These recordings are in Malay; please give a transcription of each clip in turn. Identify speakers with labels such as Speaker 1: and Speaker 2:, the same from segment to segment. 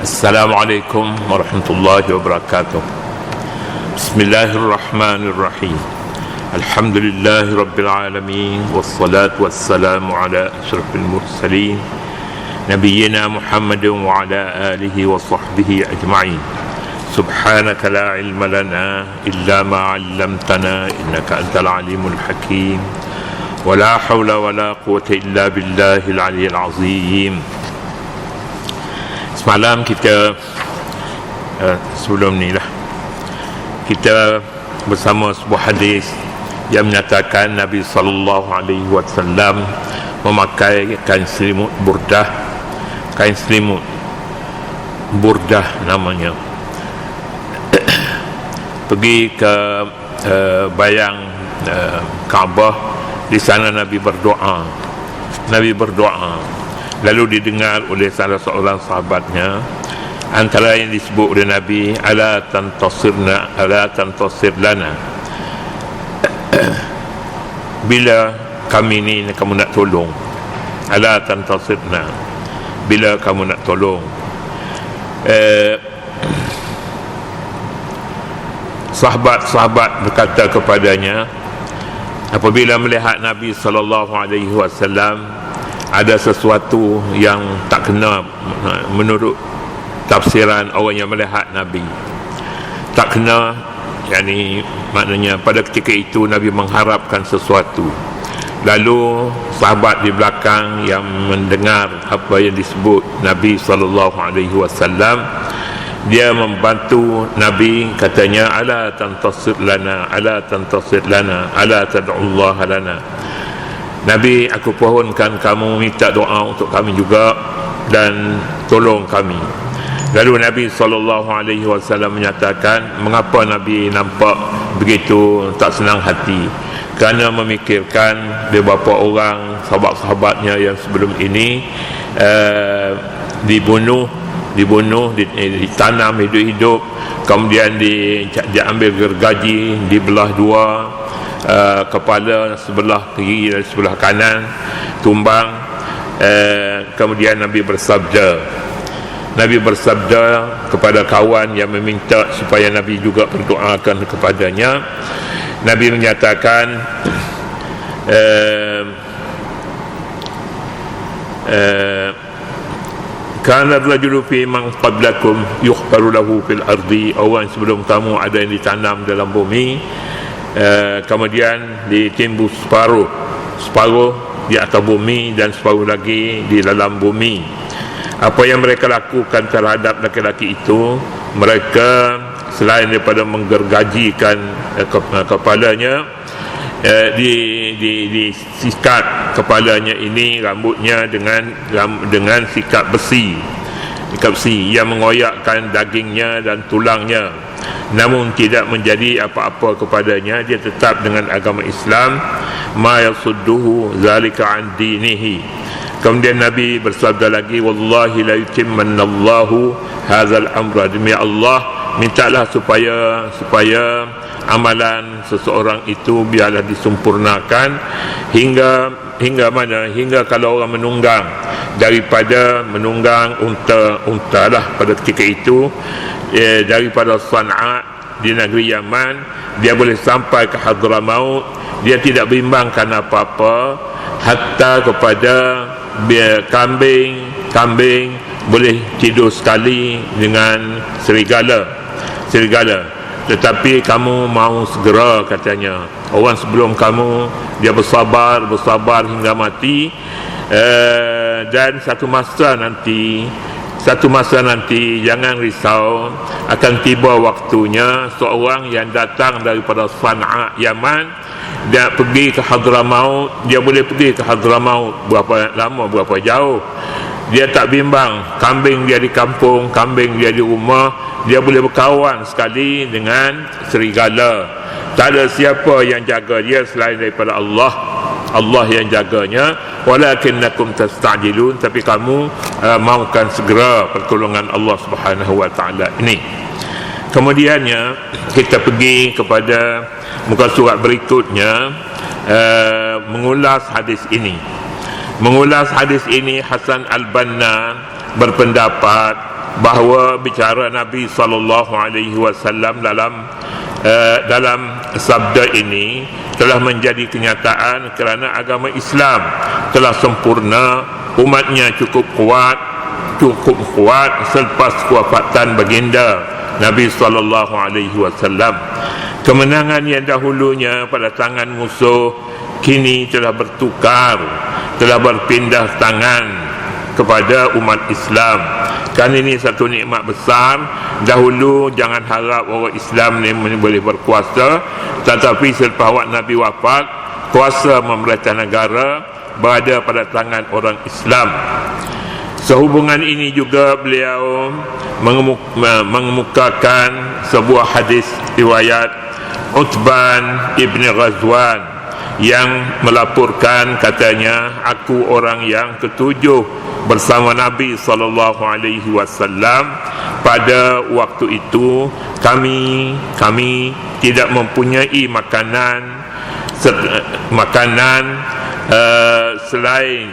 Speaker 1: Assalamualaikum warahmatullahi wabarakatuh. Bismillahirrahmanirrahim. Alhamdulillahi rabbil alamin, wassalatu wassalamu ala asyrafil mursalin nabiyyina Muhammadin wa ala alihi wa sahbihi ajma'in. Subhanaka la ilma lana illa ma 'allamtana innaka antal alimul hakim. Wa la hawla wa la quwwata illa billahil aliyyil azim. Semalam kita sebelum ni lah kita bersama sebuah hadis yang menyatakan Nabi SAW memakai kain selimut burdah, kain selimut burdah namanya, pergi ke bayang Kaabah. Di sana Nabi berdoa, lalu didengar oleh salah seorang sahabatnya, antara yang disebut oleh Nabi, ala tantasir lana, bila kami ni kamu nak tolong, ala tantasirna, bila kamu nak tolong. Sahabat-sahabat berkata kepadanya, apabila melihat Nabi SAW ada sesuatu yang tak kena menurut tafsiran orang yang melihat Nabi, tak kena, yakni maknanya pada ketika itu Nabi mengharapkan sesuatu. Lalu sahabat di belakang yang mendengar apa yang disebut Nabi SAW, dia membantu Nabi, katanya, ala tantasir lana, ala tantasir lana, ala tad'ullah lana. Nabi, aku pohonkan kamu minta doa untuk kami juga dan tolong kami. Lalu Nabi SAW menyatakan, mengapa Nabi nampak begitu tak senang hati? Kerana memikirkan beberapa orang sahabat-sahabatnya yang sebelum ini dibunuh, ditanam hidup-hidup, kemudian diambil gergaji, dibelah dua, kepala sebelah kiri dan sebelah kanan tumbang. Kemudian Nabi bersabda kepada kawan yang meminta supaya Nabi juga berdoakan kepadanya. Nabi menyatakan, kana rajulu fi man qablakum yukhbaru lahu fil ardi, orang sebelum kamu ada yang ditanam dalam bumi, kemudian ditimbul separuh di atas bumi dan separuh lagi di dalam bumi. Apa yang mereka lakukan terhadap laki-laki itu, mereka selain daripada menggergajikan kepalanya, disikat kepalanya ini, rambutnya dengan sikat besi yang mengoyakkan dagingnya dan tulangnya, namun tidak menjadi apa-apa kepadanya. Dia tetap dengan agama Islam. Ma yasudduhu zalika an dinihi. Kemudian Nabi bersabda lagi, wallahi la yutimmanallahu hadzal amra, demi Allah, mintalah supaya amalan seseorang itu biarlah disempurnakan hingga mana? Hingga kalau orang menunggang, daripada menunggang unta lah pada ketika itu, daripada San'a di negeri Yaman, dia boleh sampai ke Hadramaut, dia tidak bimbangkan apa-apa, hatta kepada kambing boleh tidur sekali dengan serigala. Tetapi kamu mau segera, katanya, orang sebelum kamu dia bersabar hingga mati, dan satu masa nanti jangan risau, akan tiba waktunya seorang yang datang daripada San'a Yaman, dia pergi ke Hadramaut, dia boleh pergi ke Hadramaut berapa lama, berapa jauh, dia tak bimbang. Kambing dia di kampung, kambing dia di rumah, dia boleh berkawan sekali dengan serigala. Tak ada siapa yang jaga dia selain daripada Allah yang jaganya. Walakinnakum tasta'jilun, tapi kamu mahukan segera pertolongan Allah Subhanahu wa taala ini. Kemudiannya kita pergi kepada muka surat berikutnya, mengulas hadis ini. Hasan Al-Banna berpendapat bahawa bicara Nabi SAW dalam sabda ini telah menjadi kenyataan kerana agama Islam telah sempurna, umatnya cukup kuat selepas kewafatan baginda Nabi SAW. Kemenangan yang dahulunya pada tangan musuh kini telah bertukar, telah berpindah tangan kepada umat Islam. Kan ini satu nikmat besar. Dahulu jangan harap bahawa Islam ni boleh berkuasa, tetapi selepas Nabi wafat, kuasa memerintah negara berada pada tangan orang Islam. Sehubungan ini juga beliau mengemukakan sebuah hadis riwayat Utban Ibn Ghazwan yang melaporkan, katanya, aku orang yang ketujuh bersama Nabi SAW. Pada waktu itu kami tidak mempunyai makanan selain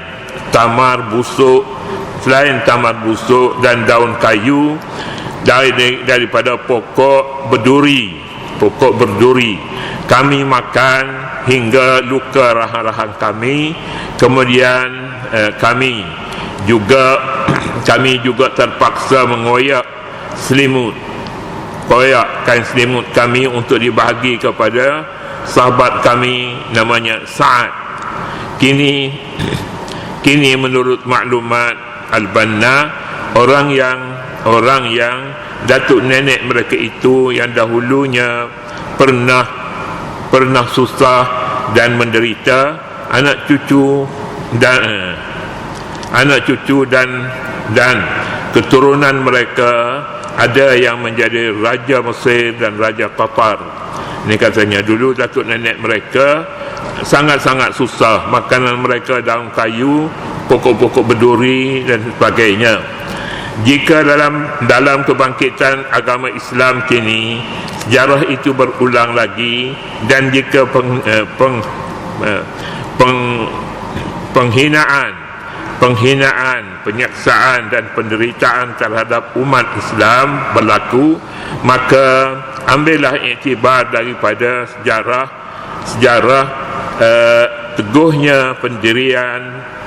Speaker 1: tamar busuk dan daun kayu daripada pokok berduri. Kami makan hingga luka rahang-rahang kami. Kemudian kami juga terpaksa mengoyak kain selimut kami untuk dibahagi kepada sahabat kami namanya Sa'ad. Kini menurut maklumat Al-Banna, orang yang datuk nenek mereka itu yang dahulunya pernah susah dan menderita, anak cucu dan keturunan mereka ada yang menjadi raja Mesir dan raja Qatar. Ini katanya dulu datuk nenek mereka sangat-sangat susah, makanan mereka daun kayu, pokok-pokok berduri dan sebagainya. Jika dalam kebangkitan agama Islam kini sejarah itu berulang lagi, dan jika penghinaan, penyiksaan dan penderitaan terhadap umat Islam berlaku, maka ambillah iktibar daripada sejarah teguhnya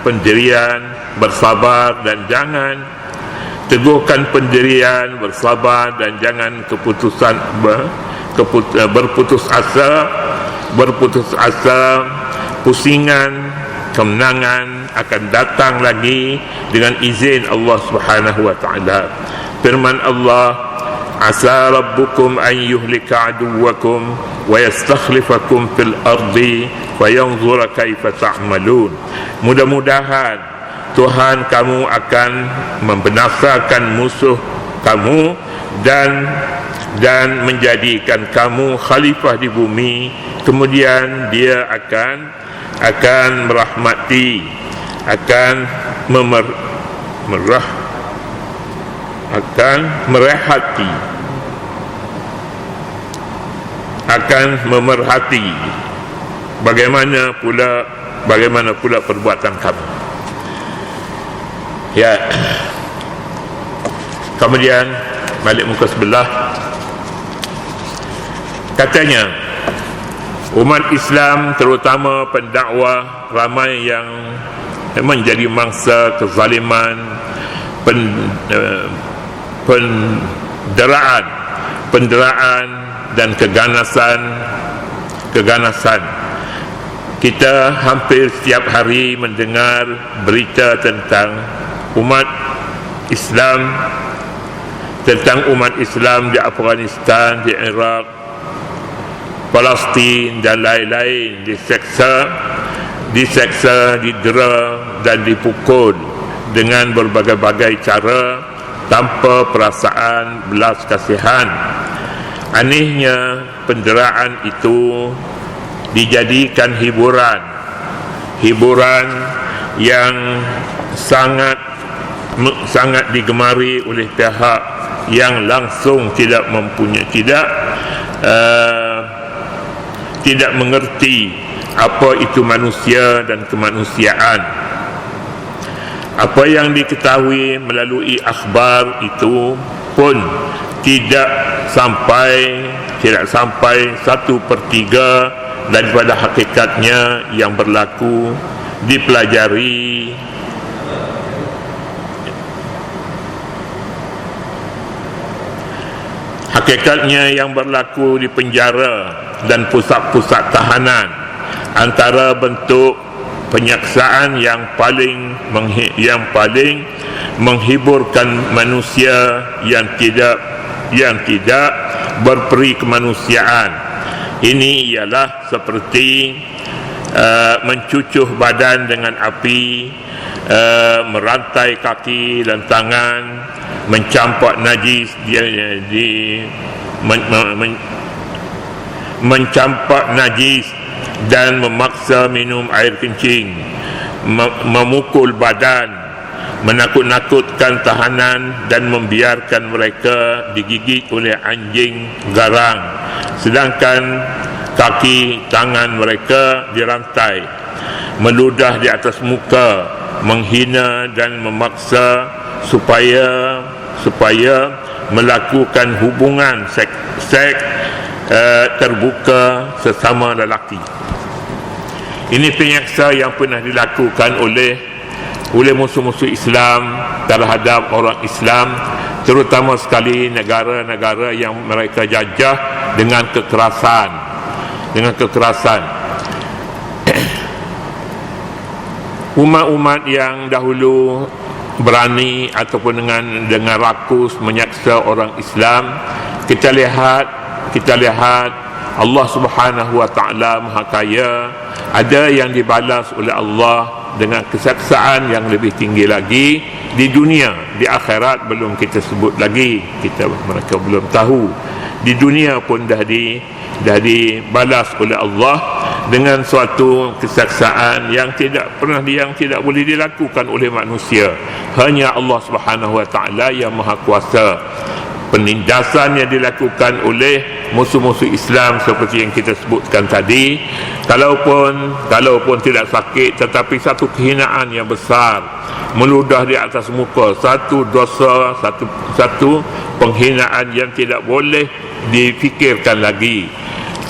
Speaker 1: pendirian bersabar, dan jangan teguhkan pendirian bersabar dan jangan berputus asa. Pusingan kemenangan akan datang lagi dengan izin Allah Subhanahu wa taala. Firman Allah, asa rabbukum an yuhlika aduwakum wa yastakhlifakum fil ardi wa yanzura kaifa ta'malun. Mudah-mudahan Tuhan kamu akan membinasakan musuh kamu dan menjadikan kamu khalifah di bumi. Kemudian dia akan merahmati, akan memerhati bagaimana pula perbuatan kamu. Ya. Kemudian balik muka sebelah, katanya umat Islam terutama pendakwah ramai yang menjadi mangsa kezaliman, penderaan dan keganasan. Kita hampir setiap hari mendengar berita tentang umat Islam di Afghanistan, di Iraq, Palestin dan lain-lain diseksa, didera dan dipukul dengan berbagai-bagai cara tanpa perasaan belas kasihan. Anehnya penderaan itu dijadikan hiburan yang sangat digemari oleh pihak yang langsung tidak mengerti apa itu manusia dan kemanusiaan. Apa yang diketahui melalui akhbar itu pun tidak sampai 1/3 daripada hakikatnya yang berlaku dipelajari di penjara dan pusat-pusat tahanan. Antara bentuk penyaksaan yang paling menghiburkan manusia yang tidak berperi kemanusiaan ini ialah seperti mencucuh badan dengan api, merantai kaki dan tangan, mencampak najis mencampak najis dan memaksa minum air kencing, memukul badan, menakut-nakutkan tahanan dan membiarkan mereka digigit oleh anjing garang, sedangkan kaki tangan mereka dirantai, meludah di atas muka, menghina dan memaksa supaya melakukan hubungan seks terbuka sesama lelaki. Ini penyaksa yang pernah dilakukan oleh musuh-musuh Islam terhadap orang Islam, terutama sekali negara-negara yang mereka jajah dengan kekerasan. Umat-umat yang dahulu berani ataupun dengan rakus menyaksa orang Islam, kita lihat Allah Subhanahu wa taala Maha Kaya, ada yang dibalas oleh Allah dengan kesaksaan yang lebih tinggi lagi di dunia. Di akhirat belum kita sebut lagi, mereka belum tahu. Di dunia pun dah dibalas oleh Allah dengan suatu kesaksaan yang tidak boleh dilakukan oleh manusia. Hanya Allah Subhanahu wa taala yang Maha Kuasa. Penindasan yang dilakukan oleh musuh-musuh Islam seperti yang kita sebutkan tadi, kalaupun tidak sakit, tetapi satu kehinaan yang besar, meludah di atas muka, satu dosa, satu penghinaan yang tidak boleh difikirkan lagi,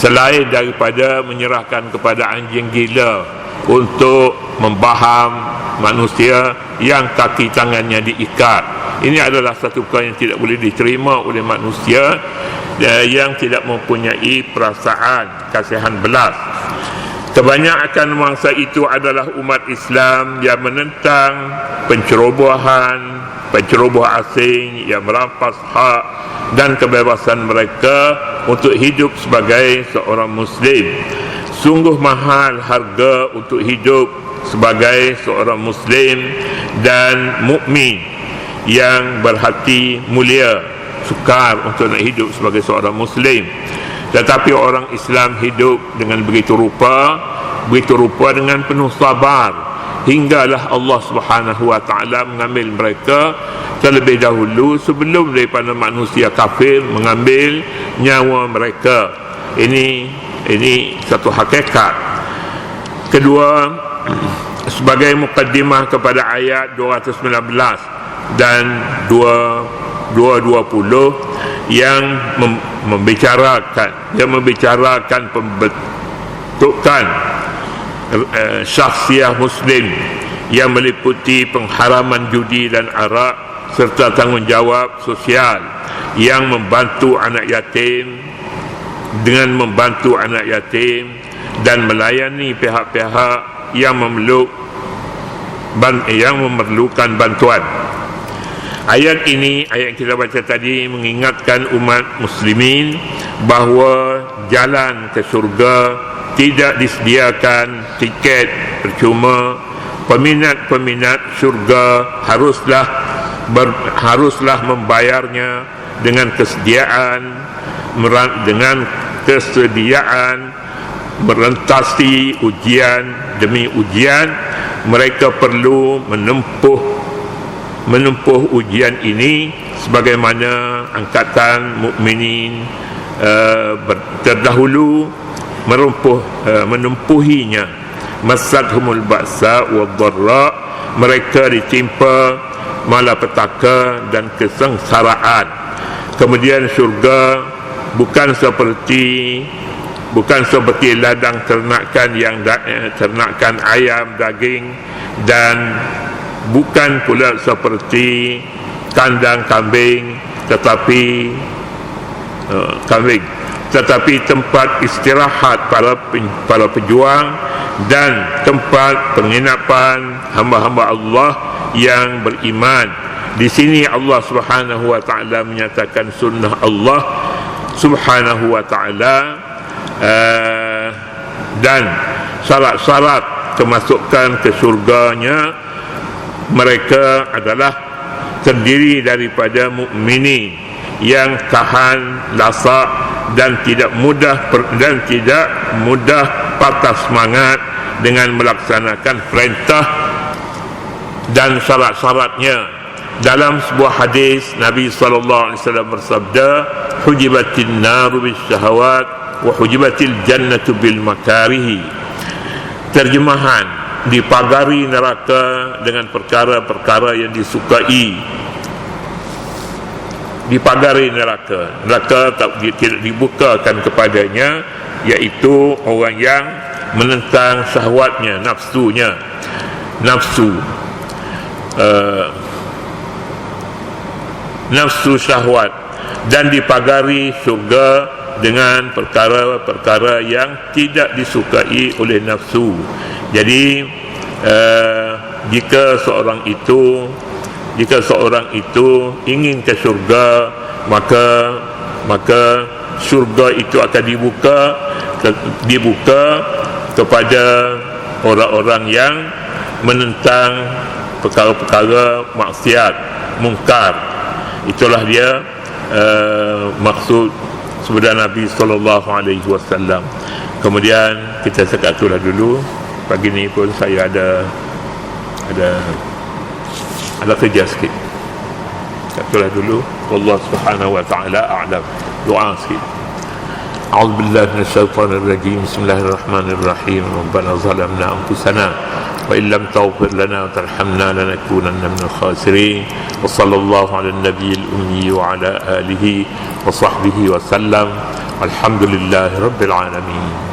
Speaker 1: selain daripada menyerahkan kepada anjing gila untuk membaham manusia yang kaki tangannya diikat. Ini adalah satu perkara yang tidak boleh diterima oleh manusia yang tidak mempunyai perasaan kasihan belas. Kebanyakan mangsa itu adalah umat Islam yang menentang penceroboh asing yang merampas hak dan kebebasan mereka untuk hidup sebagai seorang Muslim. Sungguh mahal harga untuk hidup sebagai seorang Muslim dan mukmin yang berhati mulia, sukar untuk nak hidup sebagai seorang Muslim. Tetapi orang Islam hidup dengan begitu rupa dengan penuh sabar, hinggalah Allah Subhanahu wa taala mengambil mereka terlebih dahulu sebelum daripada manusia kafir mengambil nyawa mereka. Ini satu hakikat. Kedua, sebagai mukaddimah kepada ayat 219 dan 220 yang membicarakan pembentukan syakhsiah Muslim yang meliputi pengharaman judi dan arak serta tanggungjawab sosial yang membantu anak yatim dan melayani pihak-pihak yang memerlukan bantuan. Ayat yang kita baca tadi mengingatkan umat muslimin bahawa jalan ke syurga tidak disediakan tiket percuma. Peminat syurga haruslah membayarnya dengan kesediaan merentasi ujian demi ujian. Mereka perlu menempuh ujian ini sebagaimana angkatan mukminin terdahulu menempuhinya. Masadhumul ba'sa wad dharra mereka ditimpa malapetaka dan kesengsaraan. Kemudian syurga bukan seperti ladang ternakan yang ternakan ayam, daging, dan bukan pula seperti kandang kambing, tetapi tempat istirahat para pejuang dan tempat penginapan hamba-hamba Allah yang beriman. Di sini Allah Subhanahu wa taala menyatakan sunnah Allah Subhanahu wa taala, dan syarat-syarat kemasukan ke surganya mereka adalah terdiri daripada mukminin yang tahan lasak dan tidak mudah patah semangat dengan melaksanakan perintah dan syarat-syaratnya. Dalam sebuah hadis Nabi sallallahu alaihi wasallam bersabda, hujibatin naru bisyahawat wa hujibatil jannatu bil makarih. Terjemahan, dipagari neraka dengan perkara-perkara yang disukai. Dipagari neraka tidak dibukakan kepadanya, iaitu orang yang menentang syahwatnya, nafsunya, nafsu syahwat, dan dipagari syurga dengan perkara-perkara yang tidak disukai oleh nafsu. Jadi jika seorang itu ingin ke syurga, maka syurga itu akan dibuka kepada orang-orang yang menentang perkara-perkara maksiat, mungkar. Itulah dia maksud sabda Nabi sallallahu alaihi wasallam. Kemudian kita sekatulah dulu. Pagi ni pun saya ada kerja sikit. Sekatulah dulu. Wallahu subhanahu wa ta'ala a'lam. Doa sikit. A'udzu billahi minasyaitonir rajim. Bismillahirrahmanirrahim. Rabbana zalamna anfusana wa illam taghfir lana wa tarhamna lanakunanna minal khasirin. Wa sallallahu ala nabiyil ummi wa ala alihi wa sahbihi wa sallam. Alhamdulillahi rabbil alamin.